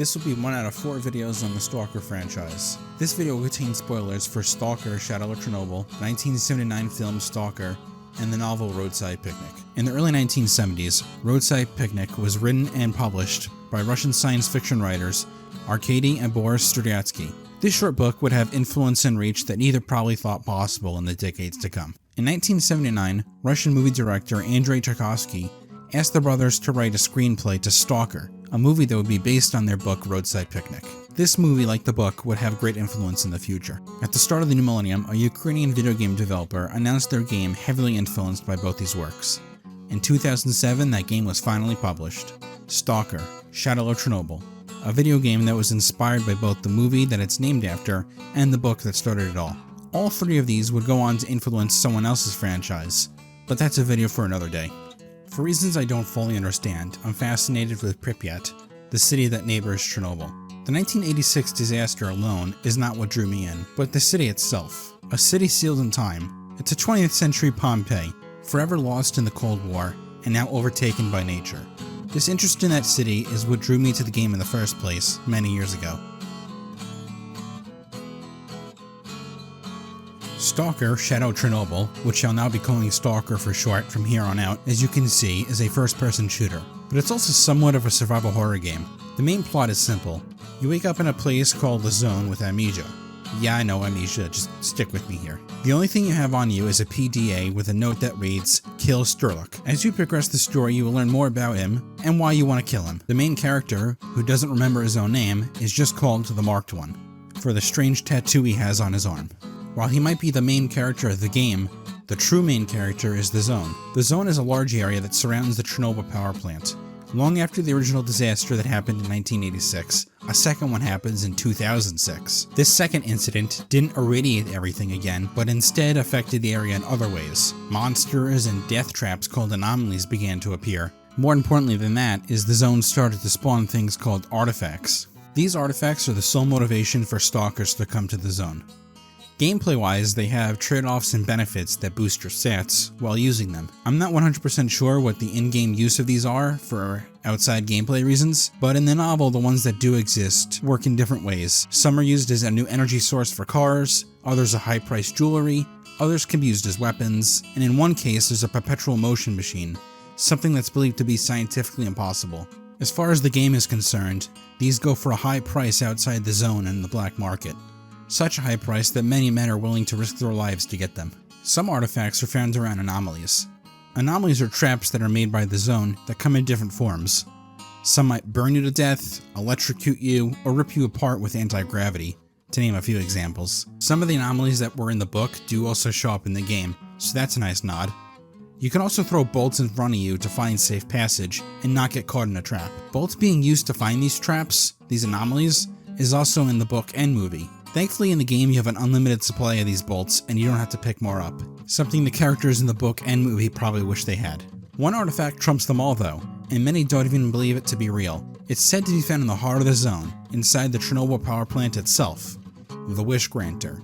This will be 1 out of 4 videos on the Stalker franchise. This video will contain spoilers for Stalker, Shadow of Chernobyl, 1979 film Stalker, and the novel Roadside Picnic. In the early 1970s, Roadside Picnic was written and published by Russian science fiction writers Arkady and Boris Strugatsky. This short book would have influence and reach that neither probably thought possible in the decades to come. In 1979, Russian movie director Andrei Tarkovsky asked the brothers to write a screenplay to Stalker, a movie that would be based on their book Roadside Picnic. This movie, like the book, would have great influence in the future. At the start of the new millennium, a Ukrainian video game developer announced their game heavily influenced by both these works. In 2007, that game was finally published. Stalker, Shadow of Chernobyl, a video game that was inspired by both the movie that it's named after and the book that started it all. All 3 of these would go on to influence someone else's franchise, but that's a video for another day. For reasons I don't fully understand, I'm fascinated with Pripyat, the city that neighbors Chernobyl. The 1986 disaster alone is not what drew me in, but the city itself. A city sealed in time. It's a 20th century Pompeii, forever lost in the Cold War, and now overtaken by nature. This interest in that city is what drew me to the game in the first place, many years ago. Stalker, Shadow of Chernobyl, which I'll now be calling Stalker for short from here on out, as you can see, is a first-person shooter. But it's also somewhat of a survival horror game. The main plot is simple. You wake up in a place called the Zone with amnesia. Yeah, I know, amnesia, just stick with me here. The only thing you have on you is a PDA with a note that reads, "Kill S.T.A.L.K.E.R." As you progress the story, you will learn more about him and why you want to kill him. The main character, who doesn't remember his own name, is just called the Marked One, for the strange tattoo he has on his arm. While he might be the main character of the game, the true main character is the Zone. The Zone is a large area that surrounds the Chernobyl power plant. Long after the original disaster that happened in 1986, a second one happens in 2006. This second incident didn't irradiate everything again, but instead affected the area in other ways. Monsters and death traps called anomalies began to appear. More importantly than that is the Zone started to spawn things called artifacts. These artifacts are the sole motivation for stalkers to come to the Zone. Gameplay-wise, they have trade-offs and benefits that boost your stats while using them. I'm not 100% sure what the in-game use of these are for outside gameplay reasons, but in the novel, the ones that do exist work in different ways. Some are used as a new energy source for cars, others are high-priced jewelry, others can be used as weapons, and in one case, there's a perpetual motion machine, something that's believed to be scientifically impossible. As far as the game is concerned, these go for a high price outside the Zone and the black market. Such a high price that many men are willing to risk their lives to get them. Some artifacts are found around anomalies. Anomalies are traps that are made by the Zone that come in different forms. Some might burn you to death, electrocute you, or rip you apart with anti-gravity, to name a few examples. Some of the anomalies that were in the book do also show up in the game, so that's a nice nod. You can also throw bolts in front of you to find safe passage and not get caught in a trap. Bolts being used to find these traps, these anomalies, is also in the book and movie. Thankfully in the game you have an unlimited supply of these bolts and you don't have to pick more up, something the characters in the book and movie probably wish they had. One artifact trumps them all though, and many don't even believe it to be real. It's said to be found in the heart of the Zone, inside the Chernobyl power plant itself, the Wish Granter.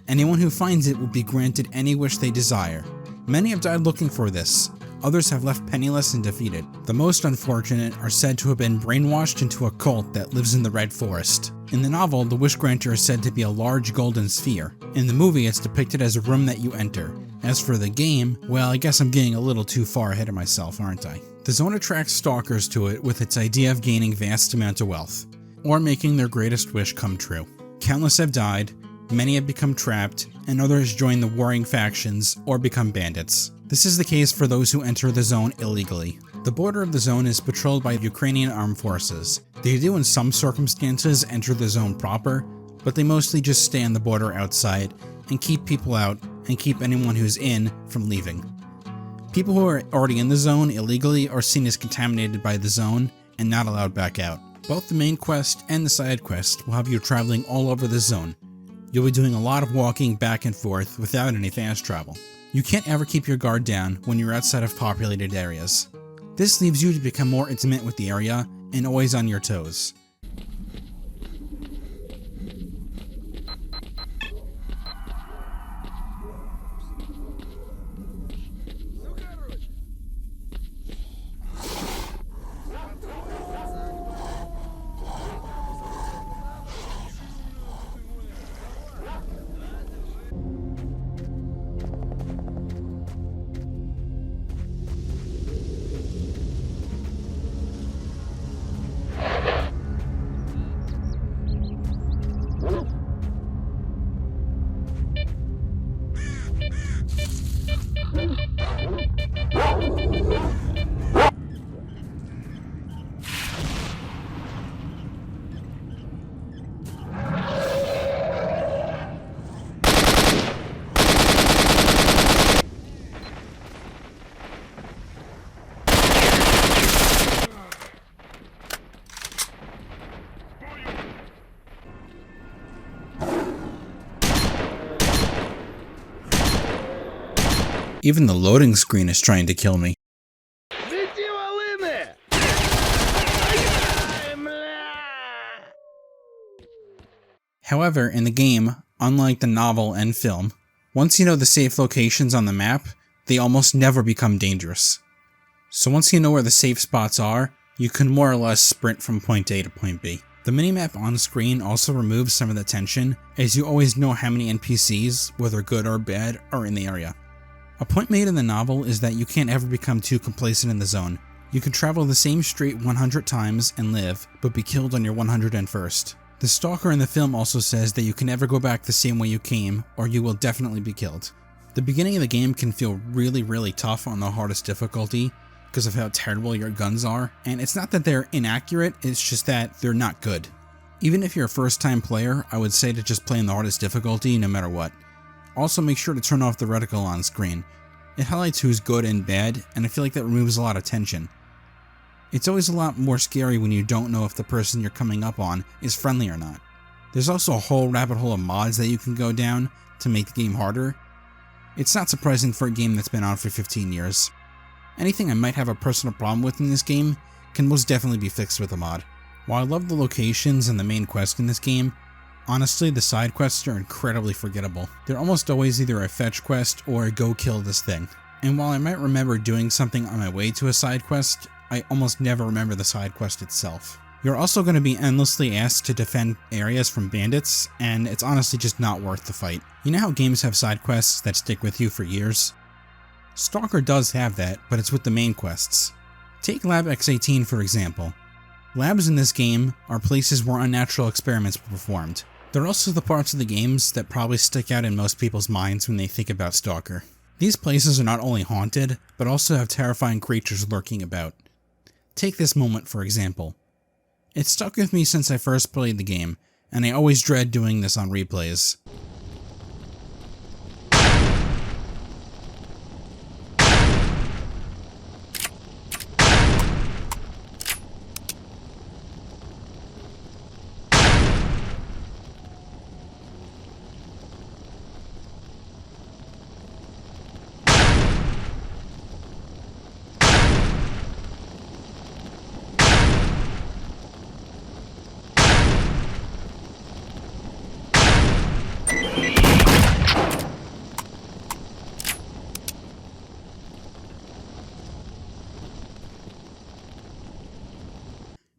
Anyone who finds it will be granted any wish they desire. Many have died looking for this. Others have left penniless and defeated. The most unfortunate are said to have been brainwashed into a cult that lives in the Red Forest. In the novel, the Wish Granter is said to be a large golden sphere. In the movie, it's depicted as a room that you enter. As for the game, well, I guess I'm getting a little too far ahead of myself, aren't I? The Zone attracts stalkers to it with its idea of gaining vast amounts of wealth, or making their greatest wish come true. Countless have died, many have become trapped, and others join the warring factions or become bandits. This is the case for those who enter the Zone illegally. The border of the Zone is patrolled by Ukrainian armed forces. They do in some circumstances enter the Zone proper, but they mostly just stay on the border outside and keep people out and keep anyone who's in from leaving. People who are already in the Zone illegally are seen as contaminated by the Zone and not allowed back out. Both the main quest and the side quest will have you traveling all over the Zone. You'll be doing a lot of walking back and forth without any fast travel. You can't ever keep your guard down when you're outside of populated areas. This leaves you to become more intimate with the area and always on your toes. Even the loading screen is trying to kill me. However, in the game, unlike the novel and film, once you know the safe locations on the map, they almost never become dangerous. So once you know where the safe spots are, you can more or less sprint from point A to point B. The minimap on screen also removes some of the tension, as you always know how many NPCs, whether good or bad, are in the area. A point made in the novel is that you can't ever become too complacent in the zone. You can travel the same street 100 times and live, but be killed on your 101st. The Stalker in the film also says that you can never go back the same way you came, or you will definitely be killed. The beginning of the game can feel really tough on the hardest difficulty because of how terrible your guns are, and it's not that they're inaccurate, it's just that they're not good. Even if you're a first time player, I would say to just play in the hardest difficulty no matter what. Also make sure to turn off the reticle on screen. It highlights who's good and bad, and I feel like that removes a lot of tension. It's always a lot more scary when you don't know if the person you're coming up on is friendly or not. There's also a whole rabbit hole of mods that you can go down to make the game harder. It's not surprising for a game that's been on for 15 years. Anything I might have a personal problem with in this game can most definitely be fixed with a mod. While I love the locations and the main quest in this game, honestly the side quests are incredibly forgettable. They're almost always either a fetch quest or a go kill this thing. And while I might remember doing something on my way to a side quest, I almost never remember the side quest itself. You're also going to be endlessly asked to defend areas from bandits, and it's honestly just not worth the fight. You know how games have side quests that stick with you for years? Stalker does have that, but it's with the main quests. Take Lab X18 for example. Labs in this game are places where unnatural experiments were performed. They're also the parts of the games that probably stick out in most people's minds when they think about Stalker. These places are not only haunted, but also have terrifying creatures lurking about. Take this moment for example. It stuck with me since I first played the game, and I always dread doing this on replays.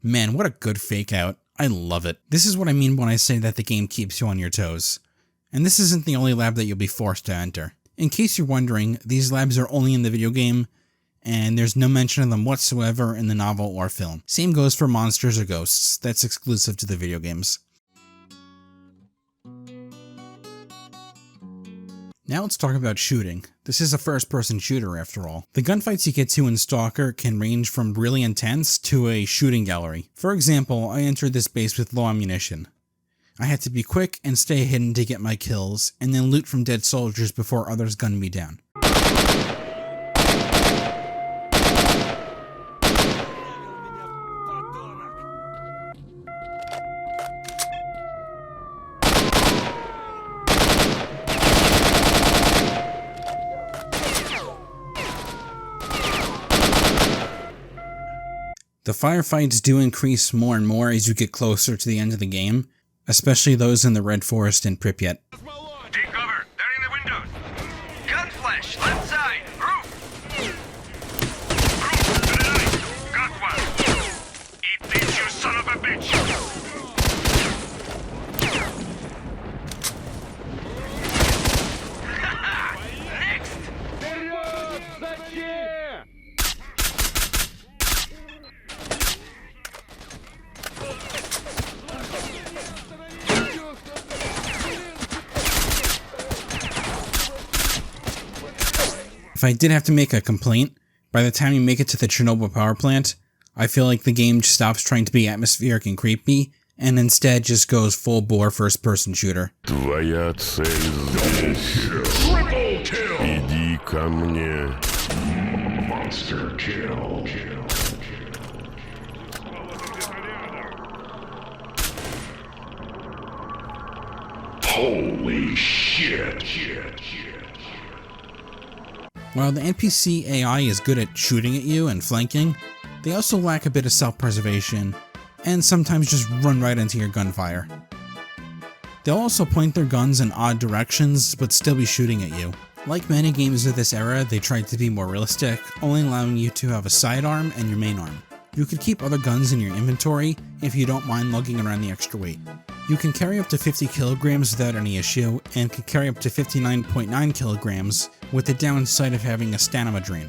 Man, what a good fake out. I love it. This is what I mean when I say that the game keeps you on your toes. And this isn't the only lab that you'll be forced to enter. In case you're wondering, these labs are only in the video game, and there's no mention of them whatsoever in the novel or film. Same goes for monsters or ghosts. That's exclusive to the video games. Now let's talk about shooting. This is a first-person shooter after all. The gunfights you get to in Stalker can range from really intense to a shooting gallery. For example, I entered this base with low ammunition. I had to be quick and stay hidden to get my kills, and then loot from dead soldiers before others gunned me down. The firefights do increase more and more as you get closer to the end of the game, especially those in the Red Forest and Pripyat. Take cover! They're in the windows! Gun flash! Left side! Roof! Roof! To the right! Got one! Eat this, you son of a bitch! Next! If I did have to make a complaint, by the time you make it to the Chernobyl power plant, I feel like the game stops trying to be atmospheric and creepy, and instead just goes full-bore first-person shooter. Твоя цель здесь. Иди ко мне. Monster kill. Holy shit. While the NPC AI is good at shooting at you and flanking, they also lack a bit of self-preservation, and sometimes just run right into your gunfire. They'll also point their guns in odd directions, but still be shooting at you. Like many games of this era, they tried to be more realistic, only allowing you to have a sidearm and your main arm. You could keep other guns in your inventory if you don't mind lugging around the extra weight. You can carry up to 50 kilograms without any issue, and can carry up to 59.9 kilograms with the downside of having a stamina drain.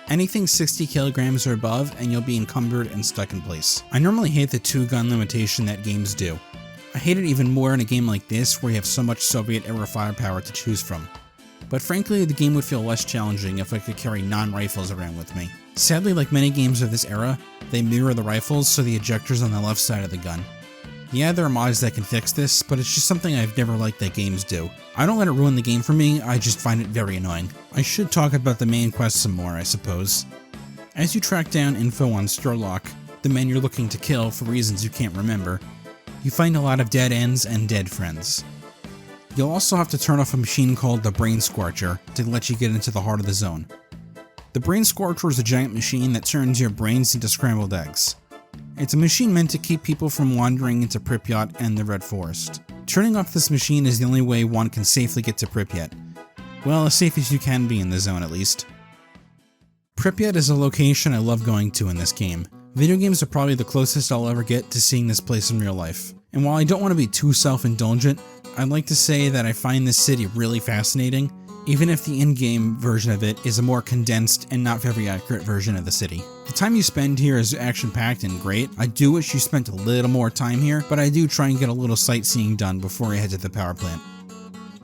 Anything 60 kilograms or above and you'll be encumbered and stuck in place. I normally hate the 2-gun limitation that games do. I hate it even more in a game like this where you have so much Soviet-era firepower to choose from. But frankly, the game would feel less challenging if I could carry non-rifles around with me. Sadly, like many games of this era, they mirror the rifles so the ejector's on the left side of the gun. Yeah, there are mods that can fix this, but it's just something I've never liked that games do. I don't let it ruin the game for me, I just find it very annoying. I should talk about the main quest some more, I suppose. As you track down info on S.T.A.L.K.E.R, the men you're looking to kill for reasons you can't remember, you find a lot of dead ends and dead friends. You'll also have to turn off a machine called the Brain Scorcher to let you get into the heart of the zone. The Brain Scorcher is a giant machine that turns your brains into scrambled eggs. It's a machine meant to keep people from wandering into Pripyat and the Red Forest. Turning off this machine is the only way one can safely get to Pripyat. Well, as safe as you can be in the zone at least. Pripyat is a location I love going to in this game. Video games are probably the closest I'll ever get to seeing this place in real life. And while I don't want to be too self-indulgent, I'd like to say that I find this city really fascinating, even if the in-game version of it is a more condensed and not very accurate version of the city. The time you spend here is action-packed and great. I do wish you spent a little more time here, but I do try and get a little sightseeing done before I head to the power plant.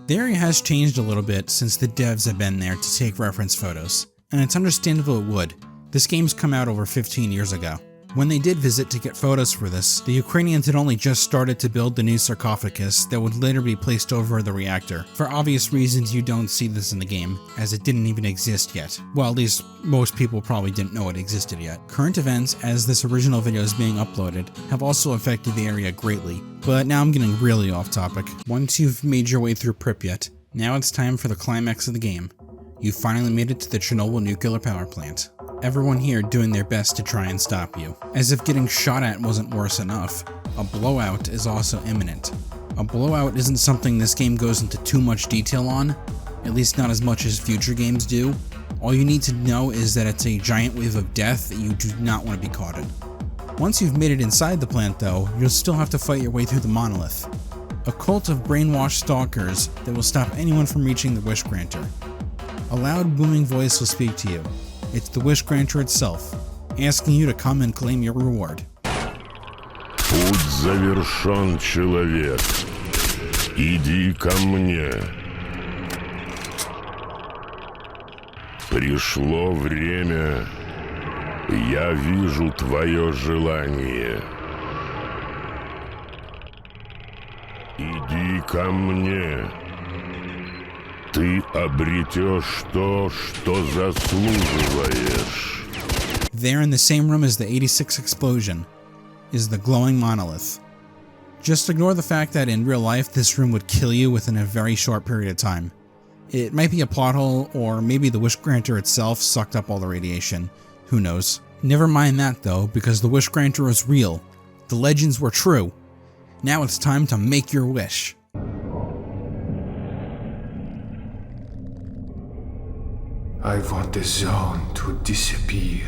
The area has changed a little bit since the devs have been there to take reference photos, and it's understandable it would. This game's come out over 15 years ago. When they did visit to get photos for this, the Ukrainians had only just started to build the new sarcophagus that would later be placed over the reactor. For obvious reasons, you don't see this in the game, as it didn't even exist yet. Well, at least most people probably didn't know it existed yet. Current events, as this original video is being uploaded, have also affected the area greatly, but now I'm getting really off topic. Once you've made your way through Pripyat, now it's time for the climax of the game. You finally made it to the Chernobyl nuclear power plant. Everyone here doing their best to try and stop you. As if getting shot at wasn't worse enough, a blowout is also imminent. A blowout isn't something this game goes into too much detail on, at least not as much as future games do. All you need to know is that it's a giant wave of death that you do not want to be caught in. Once you've made it inside the plant though, you'll still have to fight your way through the monolith. A cult of brainwashed stalkers that will stop anyone from reaching the Wish Granter. A loud booming voice will speak to you. It's the Wish Granter itself, asking you to come and claim your reward. Путь завершен, человек. Иди ко мне. Пришло время. Я вижу твое желание. Иди ко мне. Ты обретешь то, что заслуживаешь. There in the same room as the 86 explosion is the glowing monolith. Just ignore the fact that in real life this room would kill you within a very short period of time. It might be a plot hole, or maybe the Wish Granter itself sucked up all the radiation. Who knows? Never mind that though, because the Wish Granter was real. The legends were true. Now it's time to make your wish. I want the zone to disappear.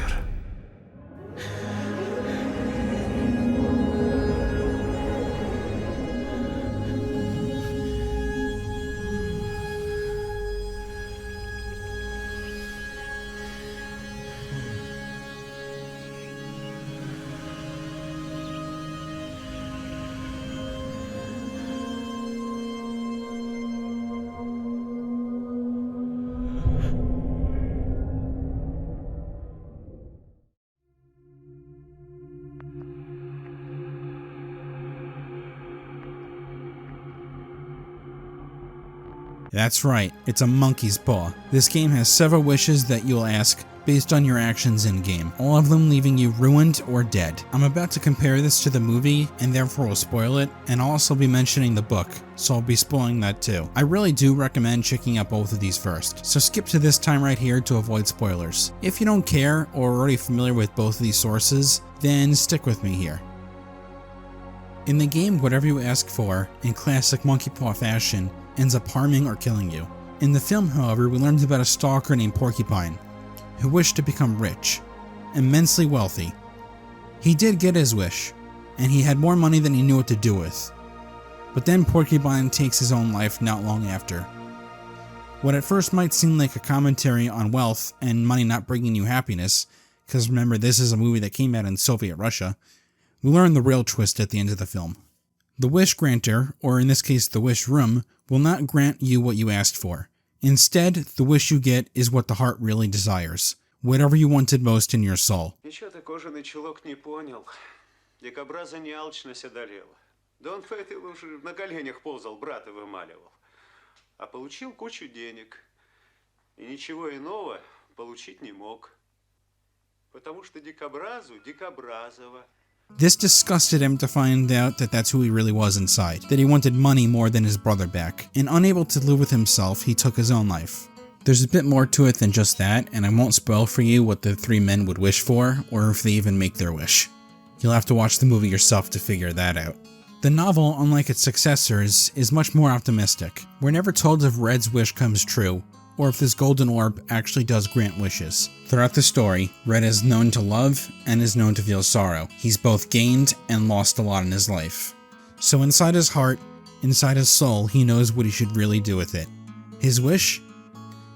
That's right, it's a monkey's paw. This game has several wishes that you'll ask based on your actions in-game, all of them leaving you ruined or dead. I'm about to compare this to the movie, and therefore will spoil it, and I'll also be mentioning the book, so I'll be spoiling that too. I really do recommend checking out both of these first, so skip to this time right here to avoid spoilers. If you don't care or are already familiar with both of these sources, then stick with me here. In the game, whatever you ask for, in classic monkey paw fashion, ends up harming or killing you. In the film, however, we learned about a stalker named Porcupine, who wished to become rich, immensely wealthy. He did get his wish, and he had more money than he knew what to do with. But then Porcupine takes his own life not long after. What at first might seem like a commentary on wealth and money not bringing you happiness, because remember this is a movie that came out in Soviet Russia, we learn the real twist at the end of the film. The wish granter, or in this case the wish room, will not grant you what you asked for. Instead, the wish you get is what the heart really desires, whatever you wanted most in your soul. Ничего ты, кожаный чулок, не понял. Дикобраза не алчность одолела. Да он по этой луже на коленях ползал, брата вымаливал. А получил кучу денег. И ничего иного получить не мог. Потому что дикобразу дикобразово. This disgusted him to find out that that's who he really was inside, that he wanted money more than his brother back, and unable to live with himself, he took his own life. There's a bit more to it than just that, and I won't spoil for you what the three men would wish for, or if they even make their wish. You'll have to watch the movie yourself to figure that out. The novel, unlike its successors, is much more optimistic. We're never told if Red's wish comes true, or if this golden orb actually does grant wishes. Throughout the story, Red is known to love and is known to feel sorrow. He's both gained and lost a lot in his life. So inside his heart, inside his soul, he knows what he should really do with it. His wish?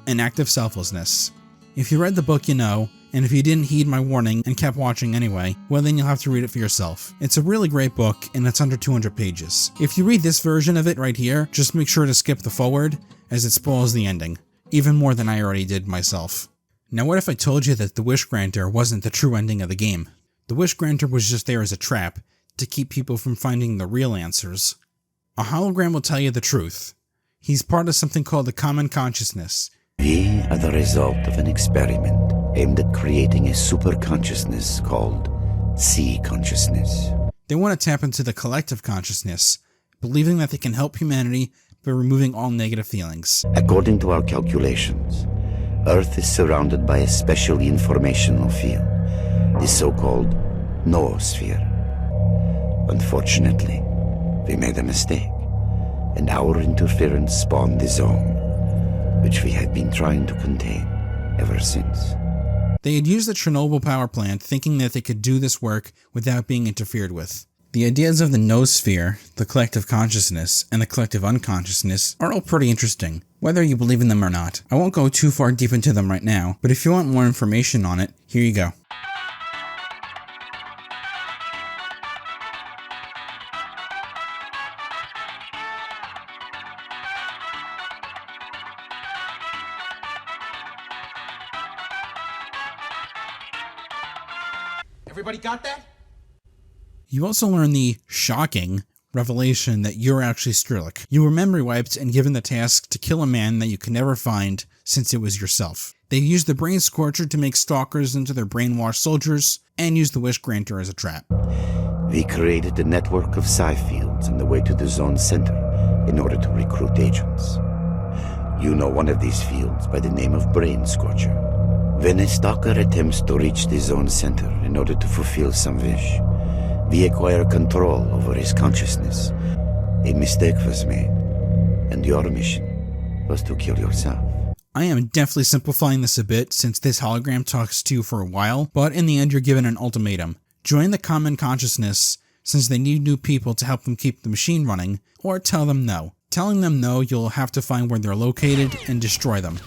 An act of selflessness. If you read the book, you know, and if you didn't heed my warning and kept watching anyway, well then you'll have to read it for yourself. It's a really great book, and it's under 200 pages. If you read this version of it right here, just make sure to skip the forward, as it spoils the ending. Even more than I already did myself. Now what if I told you that the Wish Granter wasn't the true ending of the game? The Wish Granter was just there as a trap, to keep people from finding the real answers. A hologram will tell you the truth. He's part of something called the common consciousness. We are the result of an experiment aimed at creating a super consciousness called sea consciousness. They want to tap into the collective consciousness, believing that they can help humanity by removing all negative feelings. According to our calculations, Earth is surrounded by a special informational field, the so-called noosphere. Unfortunately, we made a mistake, and our interference spawned the zone, which we had been trying to contain ever since. They had used the Chernobyl power plant thinking that they could do this work without being interfered with. The ideas of the noosphere, the collective consciousness, and the collective unconsciousness are all pretty interesting, whether you believe in them or not. I won't go too far deep into them right now, but if you want more information on it, here you go. Everybody got that? You also learn the shocking revelation that you're actually S.T.A.L.K.E.R. You were memory wiped and given the task to kill a man that you could never find since it was yourself. They used the brain scorcher to make stalkers into their brainwashed soldiers and used the wish granter as a trap. We created a network of psi fields on the way to the zone center in order to recruit agents. You know one of these fields by the name of Brain Scorcher. When a stalker attempts to reach the zone center in order to fulfill some wish, we acquire control over his consciousness. A mistake was made, and your mission was to kill yourself. I am definitely simplifying this a bit since this hologram talks to you for a while, but in the end you're given an ultimatum. Join the common consciousness since they need new people to help them keep the machine running, or tell them no. Telling them no, you'll have to find where they're located and destroy them.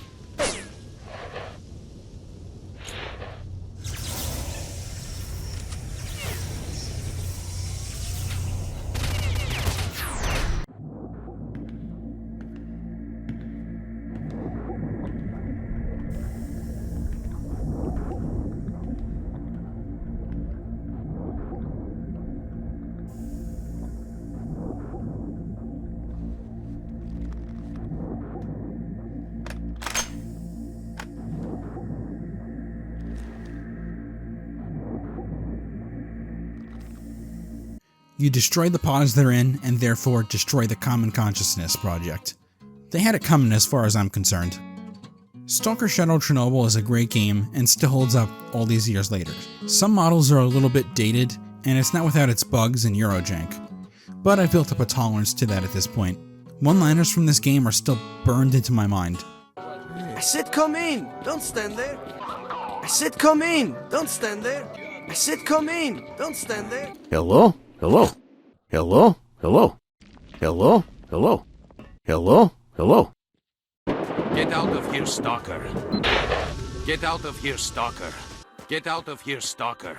You destroy the pods they're in, and therefore destroy the Common Consciousness project. They had it coming as far as I'm concerned. Stalker Shadow Chernobyl is a great game and still holds up all these years later. Some models are a little bit dated, and it's not without its bugs and Eurojank, but I've built up a tolerance to that at this point. One-liners from this game are still burned into my mind. I said come in, don't stand there. I said come in, don't stand there. I said come in, don't stand there. Hello? Hello? Hello? Hello? Hello? Hello? Hello? Hello? Get out of here, Stalker. Get out of here, Stalker. Get out of here, Stalker.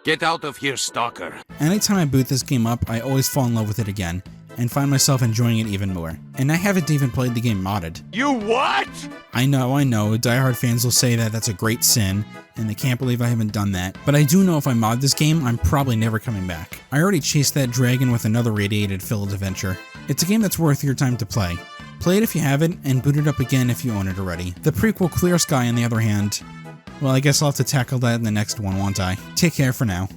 Get out of here, Stalker. Anytime I boot this game up, I always fall in love with it again, and find myself enjoying it even more. And I haven't even played the game modded. You what? I know, diehard fans will say that that's a great sin, and they can't believe I haven't done that, but I do know if I mod this game, I'm probably never coming back. I already chased that dragon with another radiated filled adventure. It's a game that's worth your time to play. Play it if you haven't, and boot it up again if you own it already. The prequel Clear Sky, on the other hand, well, I guess I'll have to tackle that in the next one, won't I? Take care for now.